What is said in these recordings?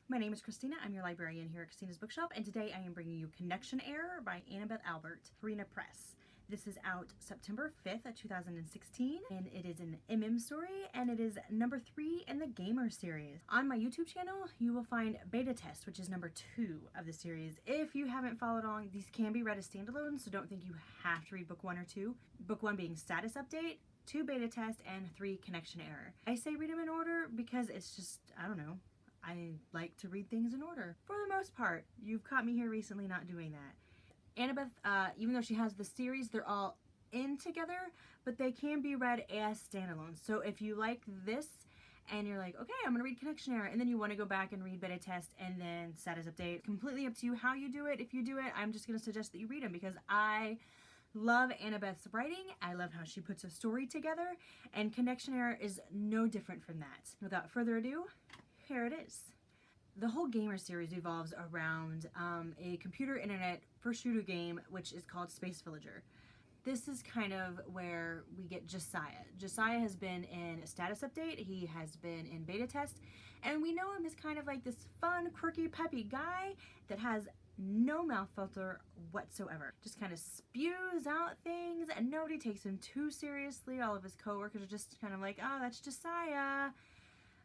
My name is Christina. I'm your librarian here at Christina's Bookshop, and today I am bringing you Connection Error by Annabeth Albert, Farina Press. This is out September 5th, 2016, and it is an MM story, and it is number 3 in the Gaymers series. On my YouTube channel, you will find Beta Test, which is number 2 of the series. If you haven't followed along, these can be read as standalone, so don't think you have to read book 1 or 2. Book 1 being Status Update, 2 Beta Test, and 3 Connection Error. I say read them in order because it's just, I don't know, I like to read things in order. For the most part, you've caught me here recently not doing that. Annabeth, even though she has the series, they're all in together, but they can be read as standalone. So if you like this and you're like, okay, I'm gonna read Connection Error, and then you wanna go back and read Beta Test and then Status Update, completely up to you how you do it. If you do it, I'm just gonna suggest that you read them because I love Annabeth's writing. I love how she puts a story together, and Connection Error is no different from that. Without further ado, here it is. The whole Gamer series revolves around a computer internet first shooter game which is called Space Villager. This is kind of where we get Josiah. Josiah has been in a Status Update, he has been in Beta Test, and we know him as kind of like this fun, quirky, peppy guy that has no mouth filter whatsoever. Just kind of spews out things and nobody takes him too seriously. All of his coworkers are just kind of like, oh, that's Josiah.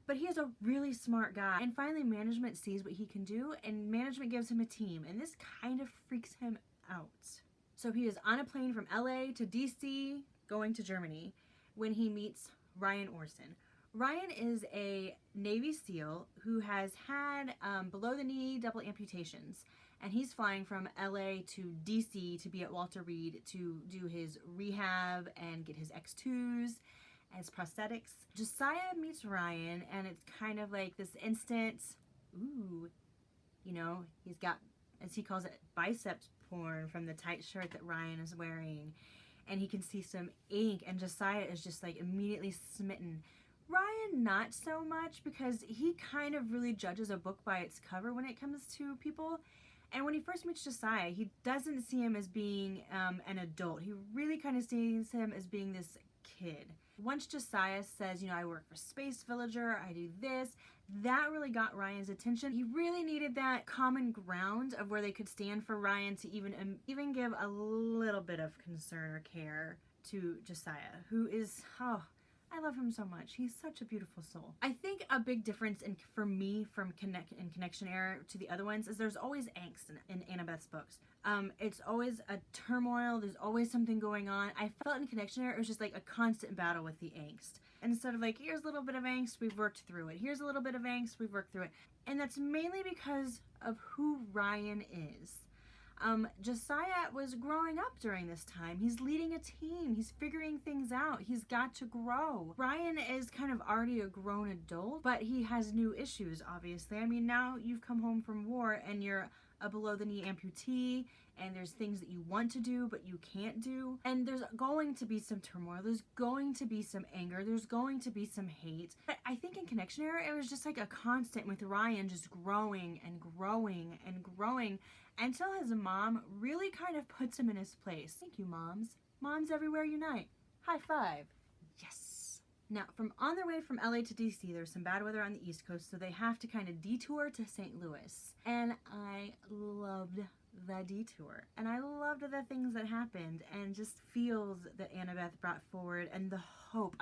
But he is a really smart guy, and finally management sees what he can do, and management gives him a team, and this kind of freaks him out. So he is on a plane from LA to DC going to Germany when he meets Ryan Orson. Ryan is a Navy SEAL who has had below the knee double amputations, and he's flying from LA to DC to be at Walter Reed to do his rehab and get his X2s as prosthetics. Josiah meets Ryan, and it's kind of like this instant, ooh, you know, he's got, as he calls it, biceps porn from the tight shirt that Ryan is wearing, and he can see some ink, and Josiah is just like immediately smitten. Ryan not so much, because he kind of really judges a book by its cover when it comes to people. And when he first meets Josiah, he doesn't see him as being an adult. He really kind of sees him as being this kid. Once Josiah says, you know, I work for Space Villager, I do this, that really got Ryan's attention. He really needed that common ground of where they could stand for Ryan to even give a little bit of concern or care to Josiah, who is, oh, I love him so much. He's such a beautiful soul. I think a big difference for me from Connection Error to the other ones is there's always angst in Annabeth's books. It's always a turmoil. There's always something going on. I felt in Connection Error it was just like a constant battle with the angst. Instead of like, here's a little bit of angst, we've worked through it. Here's a little bit of angst, we've worked through it. And that's mainly because of who Ryan is. Josiah was growing up during this time. He's leading a team. He's figuring things out. He's got to grow. Ryan is kind of already a grown adult, but he has new issues, obviously. I mean, now you've come home from war and you're a below-the-knee amputee, and there's things that you want to do but you can't do, and there's going to be some turmoil, there's going to be some anger, there's going to be some hate. But I think in Connection Error it was just like a constant with Ryan just growing and growing and growing until his mom really kind of puts him in his place. Thank you, moms. Moms everywhere unite. High five. Yes. Now, on their way from LA to DC, there's some bad weather on the East Coast, so they have to kind of detour to St. Louis. And I loved the detour. And I loved the things that happened and just feels that Annabeth brought forward and the hope.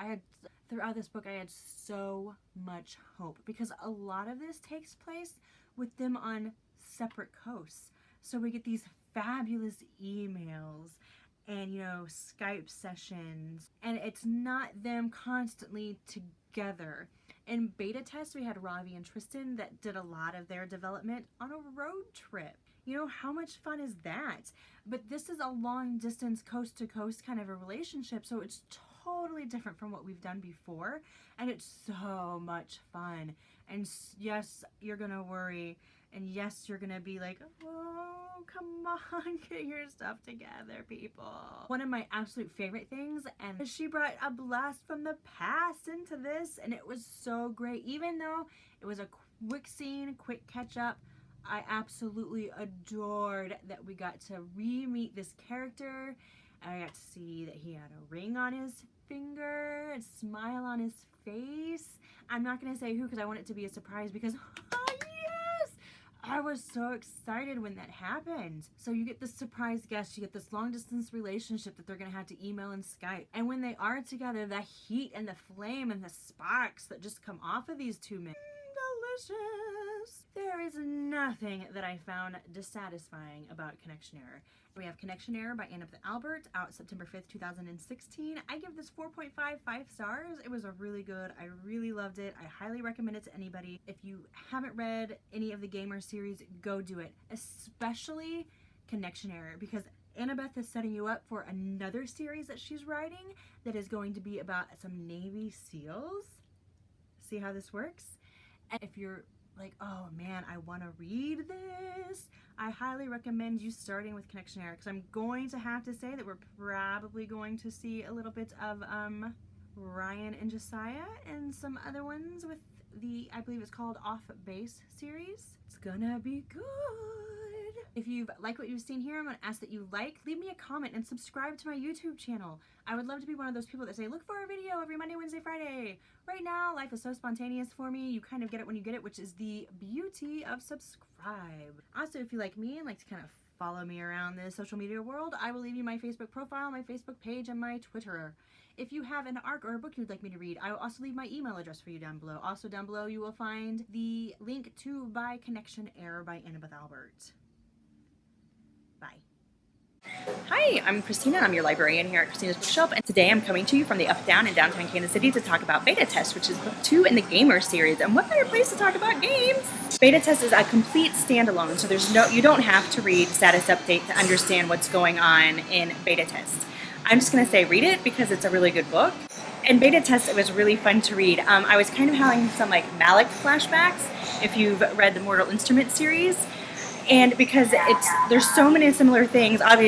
Throughout this book, I had so much hope because a lot of this takes place with them on separate coasts. So we get these fabulous emails and, you know, Skype sessions, and it's not them constantly together. In Beta Test, we had Ravi and Tristan that did a lot of their development on a road trip. You know, how much fun is that? But this is a long distance, coast to coast kind of a relationship, so it's totally different from what we've done before, and it's so much fun. And yes, you're gonna worry, and yes, you're gonna be like, oh, come on, get your stuff together, people. One of my absolute favorite things, and she brought a blast from the past into this, and it was so great. Even though it was a quick scene, quick catch up, I absolutely adored that we got to re-meet this character. I got to see that he had a ring on his finger, a smile on his face. I'm not gonna say who because I want it to be a surprise because, oh I was so excited when that happened. So you get this surprise guest, you get this long distance relationship that they're gonna have to email and Skype. And when they are together, the heat and the flame and the sparks that just come off of these two men. Delicious. There is nothing that I found dissatisfying about Connection Error. We have Connection Error by Annabeth Albert, out September 5th, 2016. I give this 4.55 stars. It was a really good. I really loved it. I highly recommend it to anybody. If you haven't read any of the Gaymers series, go do it, especially Connection Error, because Annabeth is setting you up for another series that she's writing that is going to be about some Navy SEALs. See how this works? And if you're like, oh man, I want to read this, I highly recommend you starting with Connection Error, because I'm going to have to say that we're probably going to see a little bit of Ryan and Josiah and some other ones with the, I believe it's called Off Base series. It's gonna be good. If you've liked what you've seen here, I'm going to ask that you leave me a comment, and subscribe to my YouTube channel. I would love to be one of those people that say, look for a video every Monday, Wednesday, Friday. Right now, life is so spontaneous for me. You kind of get it when you get it, which is the beauty of subscribe. Also, if you like me and like to kind of follow me around the social media world, I will leave you my Facebook profile, my Facebook page, and my Twitter. If you have an arc or a book you'd like me to read, I will also leave my email address for you down below. Also down below, you will find the link to buy Connection Error by Annabeth Albert. Bye. Hi, I'm Christina. I'm your librarian here at Christina's Bookshelf, and today I'm coming to you from the Up Down in downtown Kansas City to talk about Beta Test, which is book 2 in the Gaymers series. And what better place to talk about games? Beta Test is a complete standalone, so you don't have to read Status Update to understand what's going on in Beta Test. I'm just going to say read it because it's a really good book. In Beta Test, it was really fun to read. I was kind of having some like Malik flashbacks, if you've read the Mortal Instruments series. And because there's so many similar things, obviously